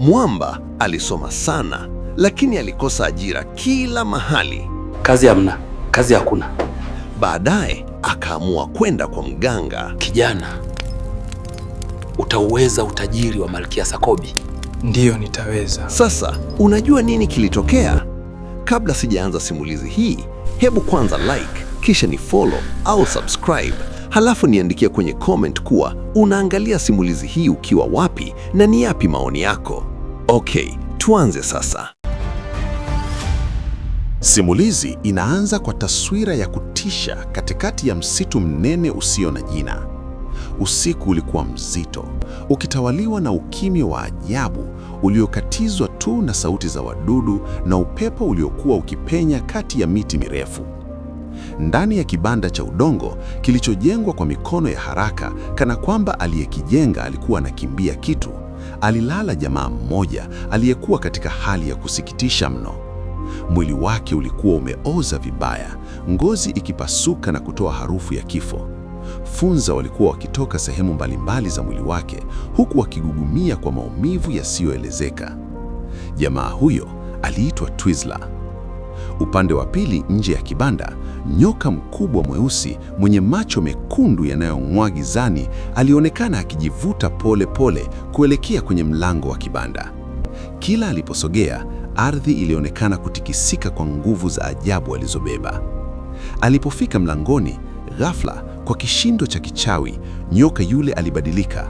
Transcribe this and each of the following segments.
Mwamba alisoma sana, lakini alikosa ajira kila mahali. Kazi hamna, kazi hakuna. Baadaye akaamua kwenda kwa mganga. Kijana, utauweza utajiri wa Malkia Sakobi? Ndiyo, nitaweza. Sasa unajua nini kilitokea? Kabla sijaanza simulizi hii, hebu kwanza like, kisha ni follow au subscribe. Halafu niandikia kwenye comment kuwa unaangalia simulizi hii ukiwa wapi na ni yapi maoni yako. Okay, tuanze sasa. Simulizi inaanza kwa taswira ya kutisha katikati ya msitu mnene usio na jina. Usiku ulikuwa mzito, ukitawaliwa na ukimya wa ajabu uliokatizwa tu na sauti za wadudu na upepo uliokuwa ukipenya kati ya miti mirefu. Ndani ya kibanda cha udongo kilichojengwa kwa mikono ya haraka, kana kwamba aliyekijenga alikuwa anakimbia kitu, alilala jamaa mmoja aliyekuwa katika hali ya kusikitisha mno. Mwili wake ulikuwa umeoza vibaya, ngozi ikipasuka na kutoa harufu ya kifo. Funza walikuwa wakitoka sehemu mbalimbali za mwili wake, huku wakigugumia kwa maumivu yasiyoelezeka. Jamaa huyo aliitwa Twizzler. Upande wa pili, nje ya kibanda, nyoka mkubwa mweusi mwenye macho mekundu yanayong'aa gizani alionekana akijivuta pole pole kuelekea kwenye mlango wa kibanda. Kila aliposogea, ardhi ilionekana kutikisika kwa nguvu za ajabu alizobeba. Alipofika mlangoni, ghafla, kwa kishindo cha kichawi, nyoka yule alibadilika.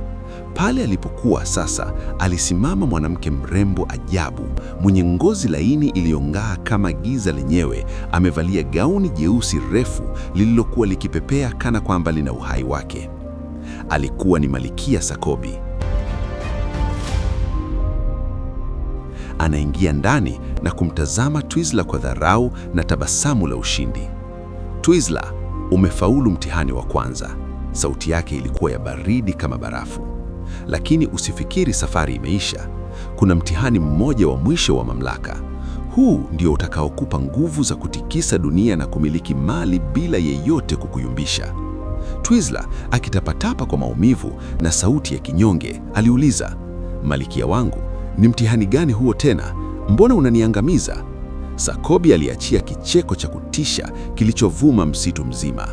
Pale alipokuwa sasa, alisimama mwanamke mrembo ajabu, mwenye ngozi laini iliyong'aa kama giza lenyewe, amevalia gauni jeusi refu lililokuwa likipepea kana kwamba lina uhai wake. Alikuwa ni Malkia Sakobi. Anaingia ndani na kumtazama Twizzler kwa dharau na tabasamu la ushindi. Twizzler, umefaulu mtihani wa kwanza. Sauti yake ilikuwa ya baridi kama barafu. Lakini usifikiri safari imeisha. Kuna mtihani mmoja wa mwisho wa mamlaka. Huu ndio utakaokupa nguvu za kutikisa dunia na kumiliki mali bila yeyote kukuyumbisha. Twizzler, akitapatapa kwa maumivu na sauti ya kinyonge, aliuliza, Malkia wangu, ni mtihani gani huo tena? Mbona unaniangamiza? Sakobi aliachia kicheko cha kutisha kilichovuma msitu mzima.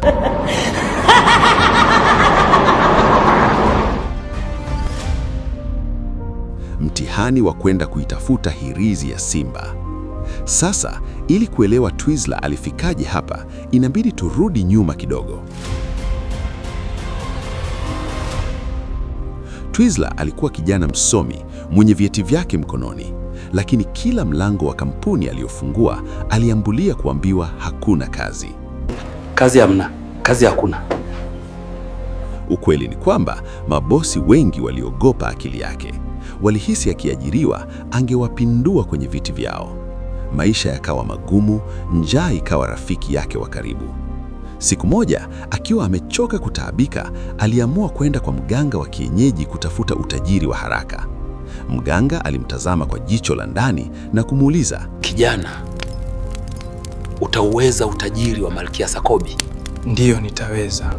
Mtihani wa kwenda kuitafuta hirizi ya simba. Sasa, ili kuelewa Twizzler alifikaje hapa, inabidi turudi nyuma kidogo. Twizzler alikuwa kijana msomi, mwenye vyeti vyake mkononi, lakini kila mlango wa kampuni aliyofungua aliambulia kuambiwa hakuna kazi. Kazi hamna, kazi hakuna. Ukweli ni kwamba mabosi wengi waliogopa akili yake. Walihisi akiajiriwa angewapindua kwenye viti vyao. Maisha yakawa magumu, njaa ikawa rafiki yake wa karibu. Siku moja, akiwa amechoka kutaabika, aliamua kwenda kwa mganga wa kienyeji kutafuta utajiri wa haraka. Mganga alimtazama kwa jicho la ndani na kumuuliza, kijana, utauweza utajiri wa Malkia Sakobi? Ndiyo, nitaweza.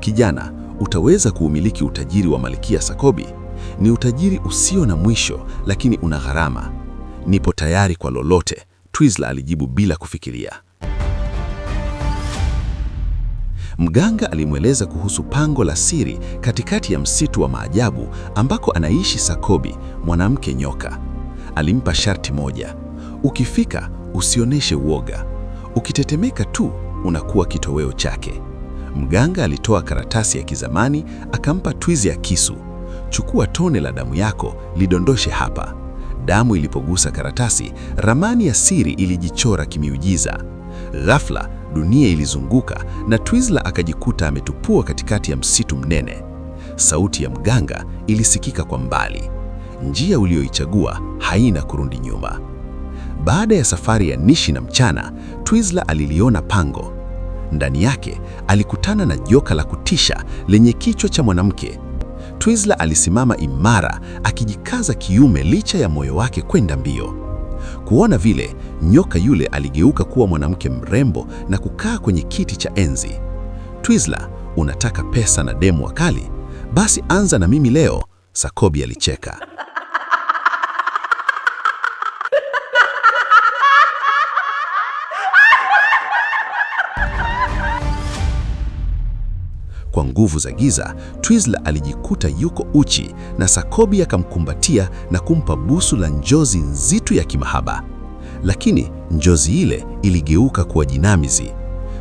Kijana, utaweza kuumiliki utajiri wa Malkia Sakobi? Ni utajiri usio na mwisho, lakini una gharama. Nipo tayari kwa lolote, Twizzler alijibu bila kufikiria. Mganga alimweleza kuhusu pango la siri katikati ya msitu wa maajabu ambako anaishi Sakobi, mwanamke nyoka. Alimpa sharti moja: ukifika usioneshe uoga, ukitetemeka tu unakuwa kitoweo chake. Mganga alitoa karatasi ya kizamani akampa Twizzler kisu. Chukua tone la damu yako, lidondoshe hapa. Damu ilipogusa karatasi, ramani ya siri ilijichora kimiujiza. Ghafla, dunia ilizunguka na Twizzler akajikuta ametupua katikati ya msitu mnene. Sauti ya mganga ilisikika kwa mbali. Njia uliyoichagua haina kurudi nyuma. Baada ya safari ya nishi na mchana, Twizzler aliliona pango. Ndani yake alikutana na joka la kutisha lenye kichwa cha mwanamke. Twizzler alisimama imara, akijikaza kiume licha ya moyo wake kwenda mbio. Kuona vile, nyoka yule aligeuka kuwa mwanamke mrembo na kukaa kwenye kiti cha enzi. Twizzler, unataka pesa na demu wakali? Basi anza na mimi leo, Sakobi alicheka. Kwa nguvu za giza, Twizzler alijikuta yuko uchi na Sakobi akamkumbatia na kumpa busu la njozi nzito ya kimahaba. Lakini njozi ile iligeuka kuwa jinamizi.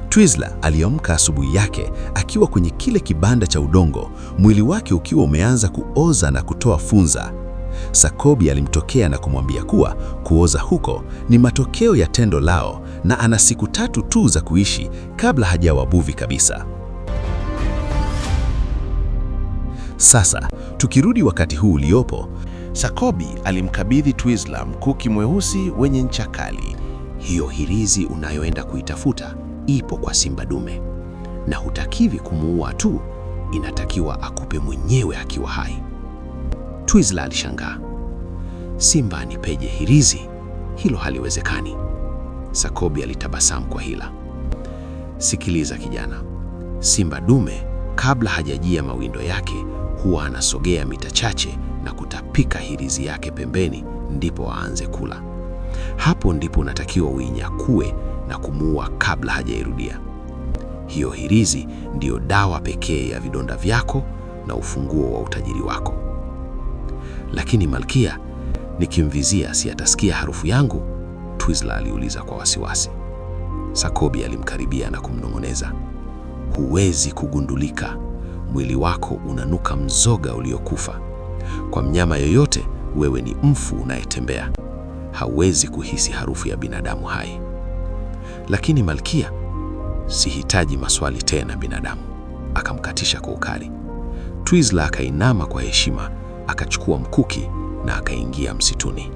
Twizzler aliamka asubuhi yake akiwa kwenye kile kibanda cha udongo, mwili wake ukiwa umeanza kuoza na kutoa funza. Sakobi alimtokea na kumwambia kuwa kuoza huko ni matokeo ya tendo lao na ana siku 3 tu za kuishi kabla hajawa buvi kabisa. Sasa, tukirudi wakati huu uliopo, Sakobi alimkabidhi Twizzler mkuki mweusi wenye ncha kali. Hiyo hirizi unayoenda kuitafuta ipo kwa simba dume, na hutakiwi kumuua tu, inatakiwa akupe mwenyewe akiwa hai. Twizzler alishangaa. Simba anipeje hirizi? Hilo haliwezekani. Sakobi alitabasamu kwa hila. Sikiliza kijana, simba dume kabla hajajia mawindo yake huwa anasogea mita chache na kutapika hirizi yake pembeni, ndipo aanze kula. Hapo ndipo unatakiwa uinyakue na kumuua kabla hajairudia. Hiyo hirizi ndiyo dawa pekee ya vidonda vyako na ufunguo wa utajiri wako. Lakini Malkia, nikimvizia si atasikia harufu yangu? Twizzler aliuliza kwa wasiwasi. Sakobi alimkaribia na kumnong'oneza. Huwezi kugundulika, mwili wako unanuka mzoga uliokufa. Kwa mnyama yoyote, wewe ni mfu unayetembea. Hawezi kuhisi harufu ya binadamu hai. Lakini Malkia, sihitaji maswali tena binadamu, akamkatisha kwa ukali. Twizzler akainama kwa heshima, akachukua mkuki na akaingia msituni.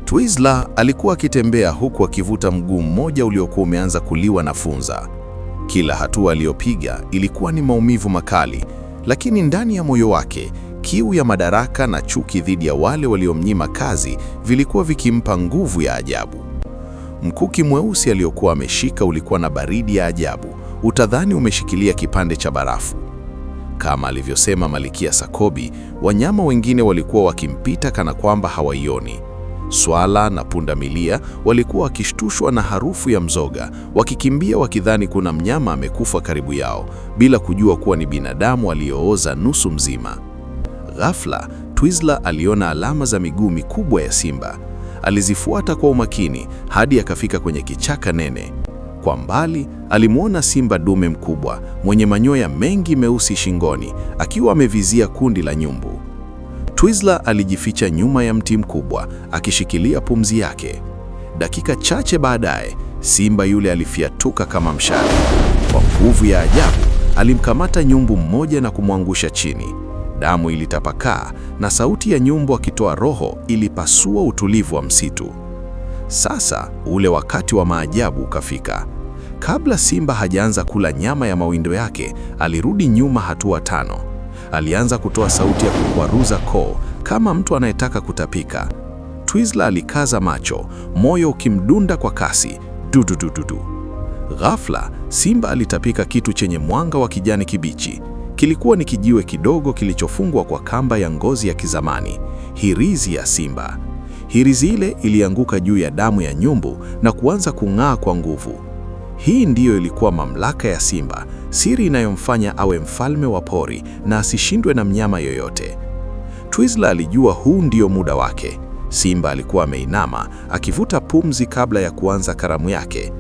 Twizzler alikuwa akitembea huku akivuta mguu mmoja uliokuwa umeanza kuliwa na funza. Kila hatua aliyopiga ilikuwa ni maumivu makali, lakini ndani ya moyo wake kiu ya madaraka na chuki dhidi ya wale waliomnyima kazi vilikuwa vikimpa nguvu ya ajabu. Mkuki mweusi aliokuwa ameshika ulikuwa na baridi ya ajabu, utadhani umeshikilia kipande cha barafu. Kama alivyosema Malkia Sakobi, wanyama wengine walikuwa wakimpita kana kwamba hawaioni. Swala na pundamilia walikuwa wakishtushwa na harufu ya mzoga, wakikimbia wakidhani kuna mnyama amekufa karibu yao, bila kujua kuwa ni binadamu aliyooza nusu mzima. Ghafla, Twizzler aliona alama za miguu mikubwa ya simba. Alizifuata kwa umakini hadi akafika kwenye kichaka nene. Kwa mbali, alimwona simba dume mkubwa mwenye manyoya mengi meusi shingoni, akiwa amevizia kundi la nyumbu. Twizzler alijificha nyuma ya mti mkubwa, akishikilia pumzi yake. Dakika chache baadaye, simba yule alifiatuka kama mshale. Kwa nguvu ya ajabu, alimkamata nyumbu mmoja na kumwangusha chini. Damu ilitapakaa na sauti ya nyumbu akitoa roho ilipasua utulivu wa msitu. Sasa ule wakati wa maajabu ukafika. Kabla simba hajaanza kula nyama ya mawindo yake, alirudi nyuma hatua 5. Alianza kutoa sauti ya kukwaruza koo kama mtu anayetaka kutapika. Twizzler alikaza macho, moyo ukimdunda kwa kasi. Dududududu. Ghafla, simba alitapika kitu chenye mwanga wa kijani kibichi. Kilikuwa ni kijiwe kidogo kilichofungwa kwa kamba ya ngozi ya kizamani, hirizi ya simba. Hirizi ile ilianguka juu ya damu ya nyumbu na kuanza kung'aa kwa nguvu. Hii ndiyo ilikuwa mamlaka ya simba, siri inayomfanya awe mfalme wa pori na asishindwe na mnyama yoyote. Twizzler alijua huu ndio muda wake. Simba alikuwa ameinama, akivuta pumzi kabla ya kuanza karamu yake.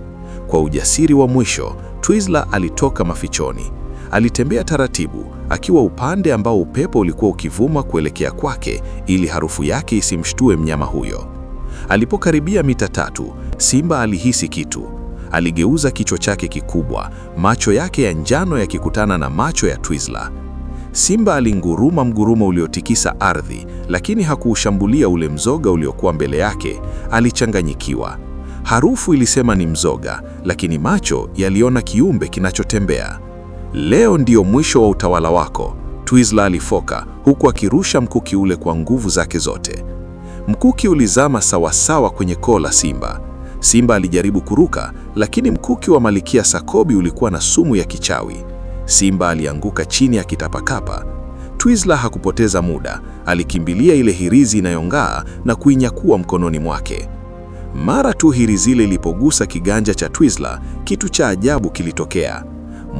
Kwa ujasiri wa mwisho, Twizzler alitoka mafichoni. Alitembea taratibu, akiwa upande ambao upepo ulikuwa ukivuma kuelekea kwake, ili harufu yake isimshtue mnyama huyo. Alipokaribia mita 3, simba alihisi kitu. Aligeuza kichwa chake kikubwa, macho yake ya njano yakikutana na macho ya Twizzler. Simba alinguruma mgurumo uliotikisa ardhi, lakini hakuushambulia ule mzoga uliokuwa mbele yake. Alichanganyikiwa. Harufu ilisema ni mzoga, lakini macho yaliona kiumbe kinachotembea. Leo ndio mwisho wa utawala wako, Twizzler alifoka, huku akirusha mkuki ule kwa nguvu zake zote. Mkuki ulizama sawasawa kwenye koo la simba. Simba alijaribu kuruka, lakini mkuki wa Malkia Sakobi ulikuwa na sumu ya kichawi. Simba alianguka chini akitapakapa. Twizzler hakupoteza muda, alikimbilia ile hirizi inayong'aa na kuinyakua mkononi mwake. Mara tu hirizi ile ilipogusa kiganja cha Twizzler, kitu cha ajabu kilitokea.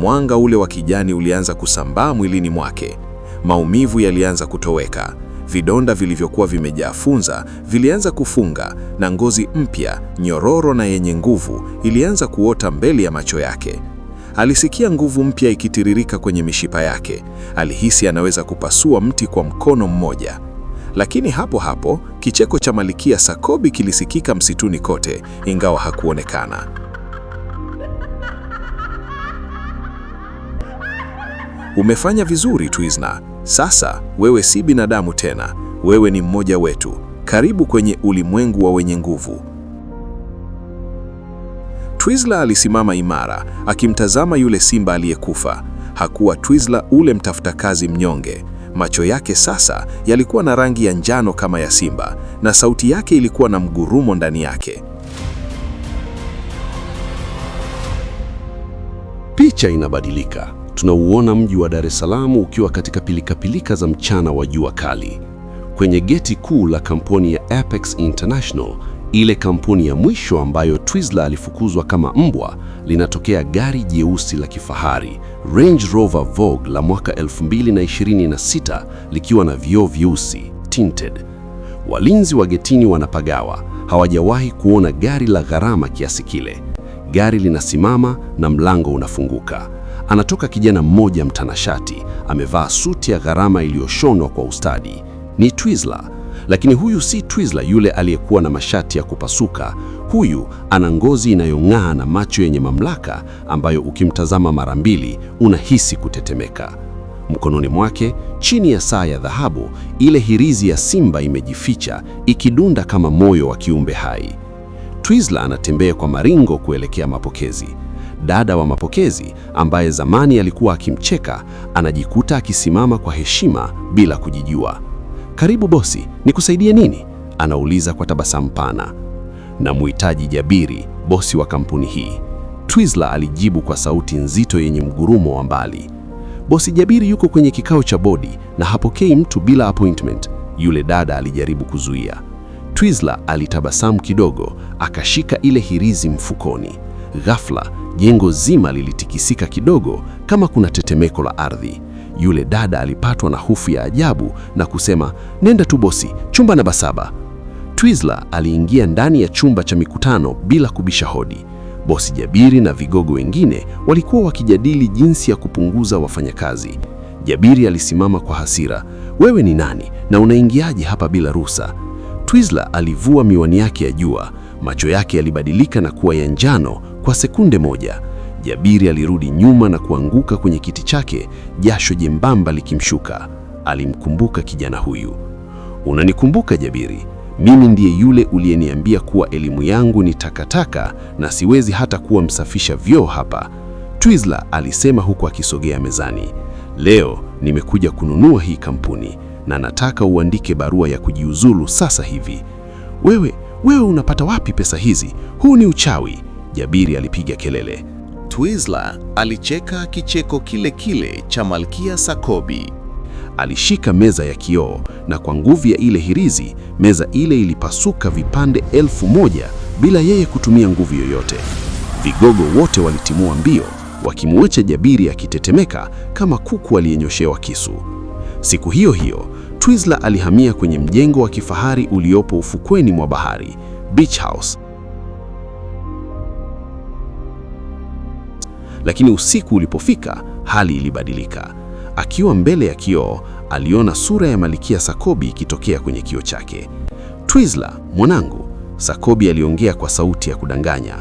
Mwanga ule wa kijani ulianza kusambaa mwilini mwake. Maumivu yalianza kutoweka. Vidonda vilivyokuwa vimejaa funza vilianza kufunga, na ngozi mpya, nyororo na yenye nguvu ilianza kuota mbele ya macho yake. Alisikia nguvu mpya ikitiririka kwenye mishipa yake. Alihisi anaweza kupasua mti kwa mkono mmoja. Lakini hapo hapo, kicheko cha Malkia Sakobi kilisikika msituni kote, ingawa hakuonekana. Umefanya vizuri Twizzler. Sasa wewe si binadamu tena. Wewe ni mmoja wetu. Karibu kwenye ulimwengu wa wenye nguvu. Twizzler alisimama imara, akimtazama yule simba aliyekufa. Hakuwa Twizzler ule mtafuta kazi mnyonge. Macho yake sasa yalikuwa na rangi ya njano kama ya simba, na sauti yake ilikuwa na mgurumo ndani yake. Picha inabadilika. Tunauona mji wa Dar es Salaam ukiwa katika pilikapilika za mchana wa jua kali. Kwenye geti kuu la kampuni ya Apex International, ile kampuni ya mwisho ambayo Twizzler alifukuzwa kama mbwa, linatokea gari jeusi la kifahari, Range Rover Vogue la mwaka 2026 likiwa na vioo vyeusi, tinted. Walinzi wa getini wanapagawa, hawajawahi kuona gari la gharama kiasi kile. Gari linasimama na mlango unafunguka. Anatoka kijana mmoja mtanashati, amevaa suti ya gharama iliyoshonwa kwa ustadi. Ni Twizzler, lakini huyu si Twizzler yule aliyekuwa na mashati ya kupasuka. Huyu ana ngozi inayong'aa na macho yenye mamlaka ambayo ukimtazama mara mbili unahisi kutetemeka. Mkononi mwake, chini ya saa ya dhahabu, ile hirizi ya simba imejificha, ikidunda kama moyo wa kiumbe hai. Twizzler anatembea kwa maringo kuelekea mapokezi. Dada wa mapokezi, ambaye zamani alikuwa akimcheka, anajikuta akisimama kwa heshima bila kujijua. "Karibu bosi, nikusaidie nini?" anauliza kwa tabasamu pana. "Namhitaji Jabiri, bosi wa kampuni hii," Twizzler alijibu kwa sauti nzito yenye mgurumo wa mbali. "Bosi Jabiri yuko kwenye kikao cha bodi na hapokei mtu bila appointment," yule dada alijaribu kuzuia. Twizzler alitabasamu kidogo, akashika ile hirizi mfukoni. Ghafla, jengo zima lilitikisika kidogo kama kuna tetemeko la ardhi. Yule dada alipatwa na hofu ya ajabu na kusema, "Nenda tu bosi, chumba namba 7." Twizzler aliingia ndani ya chumba cha mikutano bila kubisha hodi. Bosi Jabiri na vigogo wengine walikuwa wakijadili jinsi ya kupunguza wafanyakazi. Jabiri alisimama kwa hasira, "Wewe ni nani na unaingiaje hapa bila ruhusa?" Twizzler alivua miwani yake ya jua. Macho yake yalibadilika na kuwa ya njano kwa sekunde moja. Jabiri alirudi nyuma na kuanguka kwenye kiti chake, jasho jembamba likimshuka. Alimkumbuka kijana huyu. "Unanikumbuka Jabiri? Mimi ndiye yule uliyeniambia kuwa elimu yangu ni takataka na siwezi hata kuwa msafisha vyoo hapa," Twizzler alisema huku akisogea mezani. "Leo nimekuja kununua hii kampuni na nataka uandike barua ya kujiuzulu sasa hivi." Wewe unapata wapi pesa hizi? Huu ni uchawi!" Jabiri alipiga kelele. Twizzler alicheka kicheko kile kile cha Malkia Sakobi. Alishika meza ya kioo na kwa nguvu ya ile hirizi, meza ile ilipasuka vipande 1000 bila yeye kutumia nguvu yoyote. Vigogo wote walitimua mbio, wakimwacha Jabiri akitetemeka kama kuku aliyenyoshewa kisu. Siku hiyo hiyo, Twizzler alihamia kwenye mjengo wa kifahari uliopo ufukweni mwa bahari, Beach House. Lakini usiku ulipofika, hali ilibadilika. Akiwa mbele ya kioo, aliona sura ya Malkia Sakobi ikitokea kwenye kioo chake. "Twizzler, mwanangu," Sakobi aliongea kwa sauti ya kudanganya.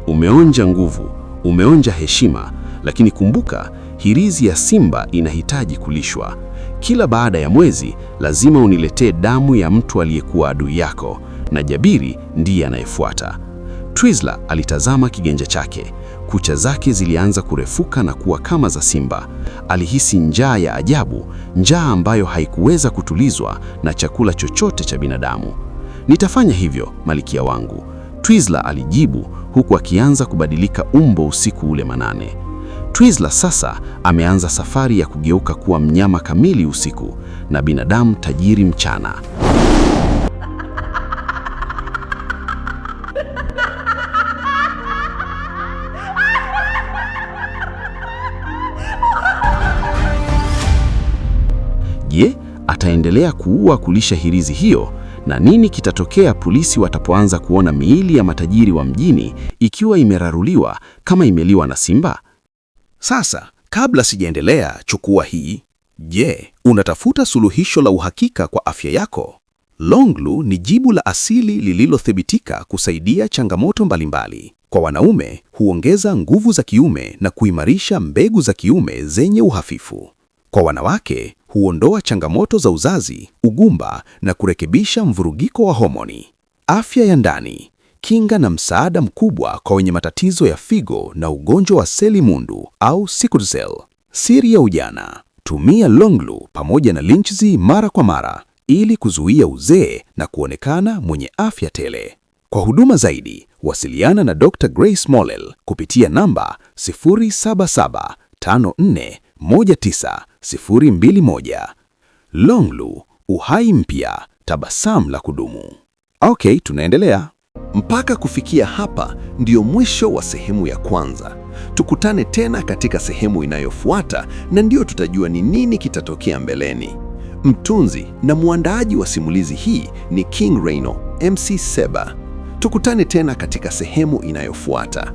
"Umeonja nguvu, umeonja heshima, lakini kumbuka, hirizi ya simba inahitaji kulishwa. Kila baada ya mwezi lazima uniletee damu ya mtu aliyekuwa adui yako, na Jabiri ndiye anayefuata." Twizzler alitazama kiganja chake. Kucha zake zilianza kurefuka na kuwa kama za simba. Alihisi njaa ya ajabu, njaa ambayo haikuweza kutulizwa na chakula chochote cha binadamu. "Nitafanya hivyo, Malkia wangu," Twizzler alijibu huku akianza kubadilika umbo usiku ule manane. Twizzler sasa ameanza safari ya kugeuka kuwa mnyama kamili usiku na binadamu tajiri mchana. ataendelea kuua kulisha hirizi hiyo? Na nini kitatokea polisi watapoanza kuona miili ya matajiri wa mjini ikiwa imeraruliwa kama imeliwa na simba? Sasa, kabla sijaendelea, chukua hii. Je, unatafuta suluhisho la uhakika kwa afya yako? Longlu ni jibu la asili lililothibitika kusaidia changamoto mbalimbali. Kwa wanaume, huongeza nguvu za kiume na kuimarisha mbegu za kiume zenye uhafifu. Kwa wanawake, huondoa changamoto za uzazi, ugumba na kurekebisha mvurugiko wa homoni. Afya ya ndani, kinga na msaada mkubwa kwa wenye matatizo ya figo na ugonjwa wa seli mundu au sickle cell. Siri ya ujana, tumia Longlu pamoja na Lynchzi mara kwa mara ili kuzuia uzee na kuonekana mwenye afya tele. Kwa huduma zaidi, wasiliana na Dr. Grace Mollel kupitia namba 0775419021. Longlu, uhai mpya, tabasamu la kudumu. Okay, tunaendelea. Mpaka kufikia hapa ndio mwisho wa sehemu ya kwanza. Tukutane tena katika sehemu inayofuata na ndio tutajua ni nini kitatokea mbeleni. Mtunzi na muandaaji wa simulizi hii ni King Rhino, MC Seba. Tukutane tena katika sehemu inayofuata.